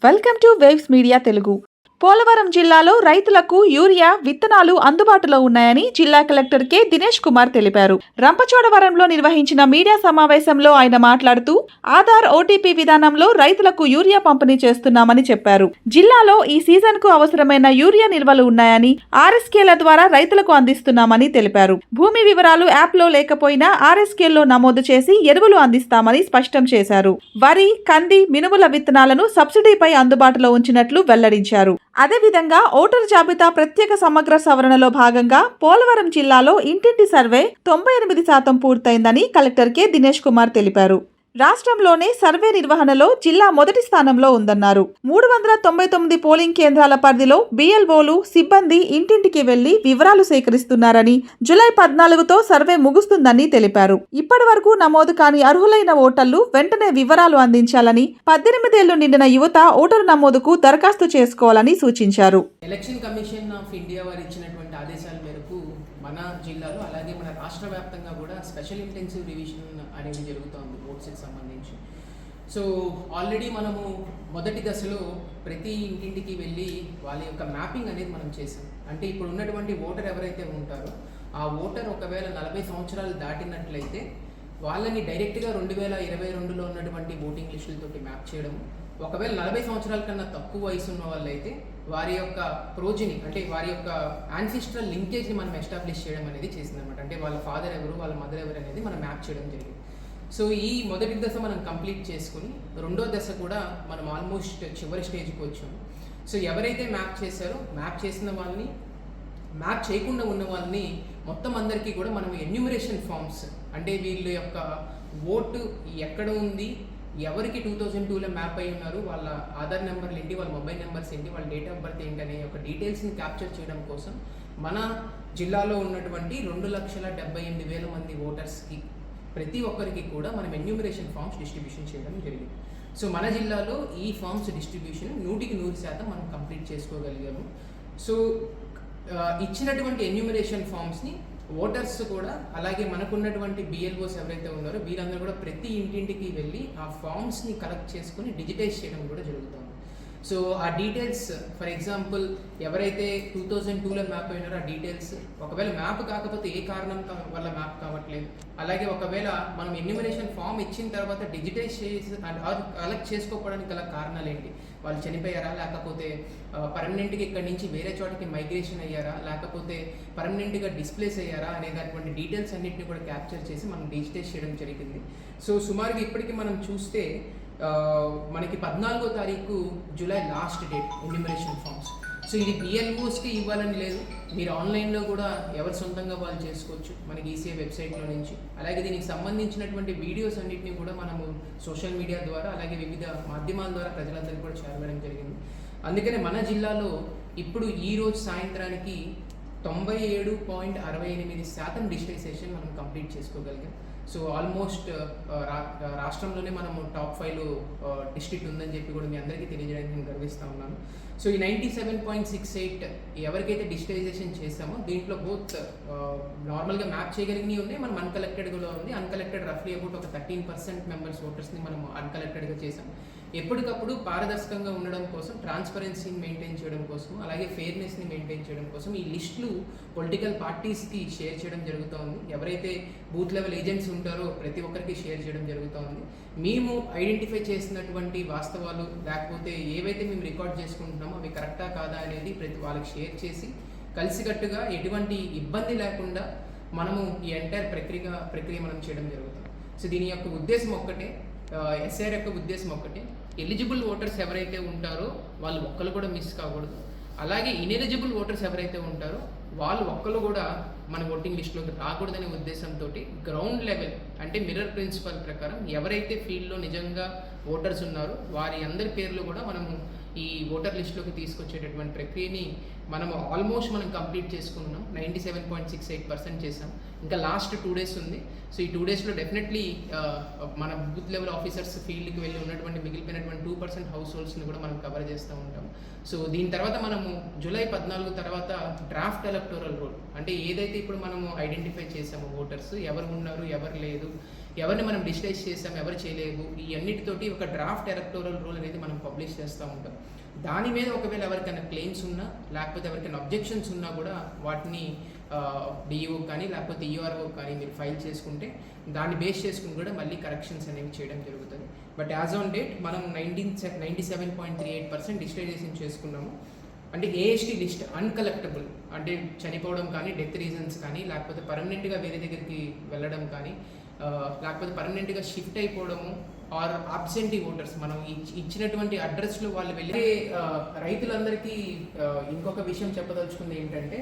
Welcome to waves media Telugu. Polavaram జిల్లాలో రైతులకు urea విత్తనాలు అందుబాటులో ఉన్నాయని జిల్లా కలెక్టర్ కె దినేష్ కుమార్ తెలిపారు. రంపచోడవరంలో నిర్వహించిన మీడియా సమావేశంలో ఆయన మాట్లాడుతూ ఆధార్ ఓటీపీ విధానంలో రైతులకు యూరియా పంపిణీ చేస్తున్నామని చెప్పారు. జిల్లాలో ఈ సీజన్ కు అవసరమైన యూరియా నిల్వలు ఉన్నాయని ఆర్ఎస్కేల ద్వారా రైతులకు అందిస్తున్నామని తెలిపారు. భూమి వివరాలు యాప్ లో లేకపోయినా ఆర్ఎస్కేల్లో నమోదు చేసి ఎరువులు అందిస్తామని స్పష్టం చేశారు. వరి, కంది, మినుముల విత్తనాలను సబ్సిడీపై అందుబాటులో ఉంచినట్లు వెల్లడించారు. అదేవిధంగా ఓటరు జాబితా ప్రత్యేక సమగ్ర సవరణలో భాగంగా పోలవరం జిల్లాలో ఇంటింటి సర్వే 98% పూర్తయిందని కలెక్టర్ కె దినేష్ కుమార్ తెలిపారు. రాష్ట్రంలోనే సర్వే నిర్వహణలో జిల్లా మొదటి స్థానంలో ఉందన్నారు. 399 పోలింగ్ కేంద్రాల పరిధిలో బిఎల్ఓలు సిబ్బంది ఇంటింటికి వెళ్లి వివరాలు సేకరిస్తున్నారని, జూలై 14తో సర్వే ముగుస్తుందని తెలిపారు. ఇప్పటి వరకు నమోదు కాని అర్హులైన ఓటర్లు వెంటనే వివరాలు అందించాలని, 18 ఏళ్లు నిండిన యువత ఓటరు నమోదుకు దరఖాస్తు చేసుకోవాలని సూచించారు. ఎలక్షన్ కమిషన్ ఆఫ్ ఇండియా వారు ఇచ్చినటువంటి ఆదేశాల మేరకు మన జిల్లాలో అలాగే మన రాష్ట్ర వ్యాప్తంగా కూడా స్పెషల్ ఇంటెన్సివ్ రివిజన్ అనేది జరుగుతోంది ఓట్స్కి సంబంధించి. సో ఆల్రెడీ మనము మొదటి దశలో ప్రతి ఇంటింటికి వెళ్ళి వాళ్ళ యొక్క మ్యాపింగ్ అనేది మనం చేసాం. అంటే ఇప్పుడు ఉన్నటువంటి ఓటర్ ఎవరైతే ఉంటారో ఆ ఓటర్ ఒకవేళ 40 సంవత్సరాలు దాటినట్లయితే వాళ్ళని డైరెక్ట్గా 2022లో ఉన్నటువంటి ఓటింగ్ లిస్టులతోటి మ్యాప్ చేయడం. ఒకవేళ 40 సంవత్సరాల కన్నా తక్కువ వయసు ఉన్న వాళ్ళైతే వారి యొక్క ప్రోజిని అంటే వారి యొక్క యాన్సిస్ట్రల్ లింకేజ్ని మనం ఎస్టాబ్లిష్ చేయడం అనేది చేసిందనమాట. అంటే వాళ్ళ ఫాదర్ ఎవరు, వాళ్ళ మదర్ ఎవరు అనేది మనం మ్యాప్ చేయడం జరిగింది. సో ఈ మొదటి దశ మనం కంప్లీట్ చేసుకుని రెండో దశ కూడా మనం ఆల్మోస్ట్ చివరి స్టేజ్కి వచ్చాము. సో ఎవరైతే మ్యాప్ చేశారో మ్యాప్ చేసిన వాళ్ళని, మ్యాప్ చేయకుండా ఉన్న వాళ్ళని మొత్తం అందరికీ కూడా మనం ఎన్యూమరేషన్ ఫామ్స్ అంటే వీళ్ళ యొక్క ఓటు ఎక్కడ ఉంది, ఎవరికి 2002లో మ్యాప్ అయి ఉన్నారు, వాళ్ళ ఆధార్ నెంబర్లు ఏంటి, వాళ్ళ మొబైల్ నెంబర్స్ ఏంటి, వాళ్ళ డేట్ ఆఫ్ బర్త్ ఏంటి అనే ఒక డీటెయిల్స్ని క్యాప్చర్ చేయడం కోసం మన జిల్లాలో ఉన్నటువంటి 2,78,000 మంది ఓటర్స్కి ప్రతి ఒక్కరికి కూడా మనం ఎన్యూమరేషన్ ఫామ్స్ డిస్ట్రిబ్యూషన్ చేయడం జరిగింది. సో మన జిల్లాలో ఈ ఫామ్స్ డిస్ట్రిబ్యూషన్ 100% మనం కంప్లీట్ చేసుకోగలిగాము. సో ఇచ్చినటువంటి ఎన్యూమరేషన్ ఫామ్స్ని ఓటర్స్ కూడా అలాగే మనకున్నటువంటి బిఎల్ఓస్ ఎవరైతే ఉన్నారో వీరందరూ కూడా ప్రతి ఇంటింటికి వెళ్ళి ఆ ఫామ్స్ని కలెక్ట్ చేసుకుని డిజిటైజ్ చేయడం కూడా జరుగుతుంది. సో ఆ డీటెయిల్స్ ఫర్ ఎగ్జాంపుల్ ఎవరైతే 2002లో మ్యాప్ అయినారో ఆ డీటెయిల్స్ ఒకవేళ మ్యాప్ కాకపోతే ఏ కారణం వల్ల మ్యాప్ కావట్లేదు, అలాగే ఒకవేళ మనం ఎన్యూమరేషన్ ఫామ్ ఇచ్చిన తర్వాత డిజిటైజ్ చేసి కలెక్ట్ చేసుకోవడానికి గల కారణాలు ఏంటి, వాళ్ళు చనిపోయారా, లేకపోతే పర్మనెంట్గా ఇక్కడి నుంచి వేరే చోటకి మైగ్రేషన్ అయ్యారా, లేకపోతే పర్మనెంట్గా డిస్ప్లేస్ అయ్యారా అనేటటువంటి డీటెయిల్స్ అన్నింటినీ కూడా క్యాప్చర్ చేసి మనం డిజిటైజ్ చేయడం జరిగింది. సో సుమారుగా ఇప్పటికీ మనం చూస్తే మనకి 14వ తారీఖు July last date enumeration forms. So ఇది బిఎల్ఓస్కి ఇవ్వాలని లేదు, మీరు ఆన్లైన్లో కూడా ఎవరు సొంతంగా వాళ్ళు చేసుకోవచ్చు మనకి ఈసీఐ వెబ్సైట్లో నుంచి. అలాగే దీనికి సంబంధించినటువంటి వీడియోస్ అన్నింటినీ కూడా మనము సోషల్ మీడియా ద్వారా అలాగే వివిధ మాధ్యమాల ద్వారా ప్రజలందరికీ కూడా చేరవేయడం జరిగింది. అందుకనే మన జిల్లాలో ఇప్పుడు ఈరోజు సాయంత్రానికి 97.68% డిజిటైజేషన్ మనం కంప్లీట్ చేసుకోగలిగాం. సో ఆల్మోస్ట్ రాష్ట్రంలోనే మనము టాప్ 5లో డిస్ట్రిక్ట్ ఉందని చెప్పి కూడా మీ అందరికీ తెలియజేయడానికి నేను గర్విస్తూ ఉన్నాను. సో ఈ 97.68 ఎవరికైతే డిజిటైజేషన్ చేసామో దీంట్లో బోత్ నార్మల్గా మ్యాప్ చేయగలిగినవి ఉన్నాయి, మనం అన్కలెక్టెడ్ కూడా ఉంది. అన్కలెక్టెడ్ రఫ్లీ అబౌట్ ఒక 13% మెంబర్స్ ఓటర్స్ని మనం అన్కలెక్టెడ్గా చేసాం. ఎప్పటికప్పుడు పారదర్శకంగా ఉండడం కోసం, ట్రాన్స్పరెన్సీని మెయింటైన్ చేయడం కోసం, అలాగే ఫెయిర్నెస్ని మెయింటైన్ చేయడం కోసం ఈ లిస్టులు పొలిటికల్ పార్టీస్కి షేర్ చేయడం జరుగుతోంది. ఎవరైతే బూత్ లెవెల్ ఏజెంట్స్ ఉంటారో ప్రతి ఒక్కరికి షేర్ చేయడం జరుగుతోంది. మేము ఐడెంటిఫై చేసినటువంటి వాస్తవాలు లేకపోతే ఏవైతే మేము రికార్డ్ చేసుకుంటున్నామో అవి కరెక్టా కాదా అనేది ప్రతి వాళ్ళకి షేర్ చేసి కలిసికట్టుగా ఎటువంటి ఇబ్బంది లేకుండా మనము ఈ ఎంటైర్ ప్రక్రియ మనం చేయడం జరుగుతుంది. సో దీని యొక్క ఉద్దేశం ఒక్కటే, ఎస్ఐఆర్ యొక్క ఉద్దేశం ఒక్కటే, ఎలిజిబుల్ ఓటర్స్ ఎవరైతే ఉంటారో వాళ్ళు ఒక్కరు కూడా మిస్ కాకూడదు. అలాగే ఇన్ఎలిజిబుల్ ఓటర్స్ ఎవరైతే ఉంటారో వాళ్ళు ఒక్కరు కూడా మన ఓటింగ్ లిస్టులోకి రాకూడదనే ఉద్దేశంతో గ్రౌండ్ లెవెల్ అంటే మిర్రర్ ప్రిన్సిపల్ ప్రకారం ఎవరైతే ఫీల్డ్లో నిజంగా ఓటర్స్ ఉన్నారో వారి అందరి పేర్లు కూడా మనము ఈ ఓటర్ లిస్టులోకి తీసుకొచ్చేటటువంటి ప్రక్రియని మనం ఆల్మోస్ట్ కంప్లీట్ చేసుకున్నాం. 97.68% చేసాం. ఇంకా లాస్ట్ 2 days ఉంది. సో ఈ 2 daysలో డెఫినెట్లీ మన బూత్ లెవెల్ ఆఫీసర్స్ ఫీల్డ్కి వెళ్ళి ఉన్నటువంటి మిగిలిపోయినటువంటి 2% హౌస్ హోల్డ్స్ని కూడా మనం కవర్ చేస్తూ ఉంటాం. సో దీని తర్వాత మనము జూలై 14 తర్వాత డ్రాఫ్ట్ ఎలక్టోరల్ రోల్, అంటే ఏదైతే ఇప్పుడు మనము ఐడెంటిఫై చేసామో ఓటర్స్ ఎవరు ఉన్నారు ఎవరు లేదు, ఎవరిని మనం డిస్కస్ చేసాం ఎవరు చేయలేదు, ఈ అన్నిటితోటి ఒక డ్రాఫ్ట్ ఎలక్టోరల్ రూల్ అనేది మనం పబ్లిష్ చేస్తూ ఉంటాం. దాని మీద ఒకవేళ ఎవరికైనా క్లెయిమ్స్ ఉన్నా లేకపోతే ఎవరికైనా అబ్జెక్షన్స్ ఉన్నా కూడా వాటిని డిఈఓ కానీ లేకపోతే ఈఆర్ఓ కానీ మీరు ఫైల్ చేసుకుంటే దాన్ని బేస్ చేసుకుని కూడా మళ్ళీ కరెక్షన్స్ అనేవి చేయడం జరుగుతుంది. బట్ యాజ్ ఆన్ డేట్ మనం 97.38% డిజిటలైజేషన్ చేసుకున్నాము. అంటే ఏఎస్టీ లిస్ట్ అన్కలెక్టబుల్, అంటే చనిపోవడం కానీ, డెత్ రీజన్స్ కానీ, లేకపోతే పర్మనెంట్గా వేరే దగ్గరికి వెళ్ళడం కానీ, లేకపోతే పర్మనెంట్గా షిఫ్ట్ అయిపోవడము ఆర్ అబ్సెంటీ ఓటర్స్ మనం ఇచ్చినటువంటి అడ్రస్లో వాళ్ళు వెళ్ళి రైతులందరికీ ఇంకొక విషయం చెప్పదలుచుకుంది ఏంటంటే,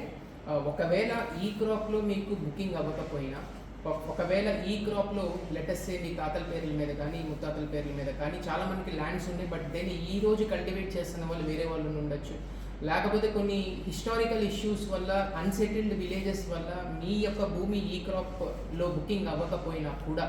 ఒకవేళ ఈ క్రాప్లో మీకు బుకింగ్ అవ్వకపోయినా, ఒకవేళ ఈ క్రాప్లో లెటెస్ట్ మీ తాతల పేర్ల మీద కానీ ముత్తాతల పేర్ల మీద కానీ చాలా మందికి ల్యాండ్స్ ఉన్నాయి, బట్ దేన్ని ఈ రోజు కల్టివేట్ చేస్తున్న వాళ్ళు వేరే వాళ్ళు ఉండొచ్చు, లేకపోతే కొన్ని హిస్టారికల్ ఇష్యూస్ వల్ల అన్సెటిల్డ్ విలేజెస్ వల్ల మీ యొక్క భూమి ఈ క్రాప్లో బుకింగ్ అవ్వకపోయినా కూడా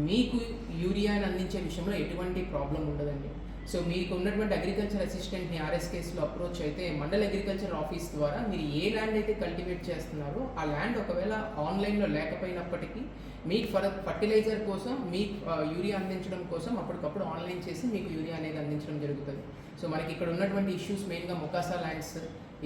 మీకు యూరియాని అందించే విషయంలో ఎటువంటి ప్రాబ్లం ఉండదండి. సో మీకు ఉన్నటువంటి అగ్రికల్చర్ అసిస్టెంట్ని ఆర్ఎస్కేస్లో అప్రోచ్ అయితే మండల్ అగ్రికల్చర్ ఆఫీస్ ద్వారా మీరు ఏ ల్యాండ్ అయితే కల్టివేట్ చేస్తున్నారో ఆ ల్యాండ్ ఒకవేళ ఆన్లైన్లో లేకపోయినప్పటికీ మీకు ఫర్టిలైజర్ కోసం మీకు యూరియా అందించడం కోసం అప్పటికప్పుడు ఆన్లైన్ చేసి మీకు యూరియా అనేది అందించడం జరుగుతుంది. సో మనకి ఇక్కడ ఉన్నటువంటి ఇష్యూస్ మెయిన్గా మొకాసా ల్యాండ్స్,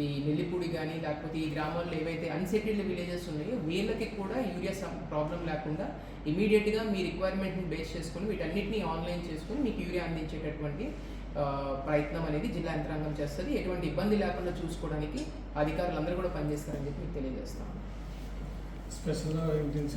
ఈ నెల్లిపూడి కానీ లేకపోతే ఈ గ్రామాల్లో ఏవైతే అన్సెటిల్డ్ విలేజెస్ ఉన్నాయో వీళ్ళకి కూడా యూరియా ప్రాబ్లం లేకుండా ఇమీడియట్గా మీ రిక్వైర్మెంట్ని బేస్ చేసుకుని వీటన్నిటిని ఆన్లైన్ చేసుకుని మీకు యూరియా అందించేటటువంటి ప్రయత్నం అనేది జిల్లా యంత్రాంగం చేస్తుంది. ఎటువంటి ఇబ్బంది లేకుండా చూసుకోవడానికి అధికారులు అందరూ కూడా పనిచేస్తారని చెప్పి మీకు తెలియజేస్తాను. స్పెషల్గా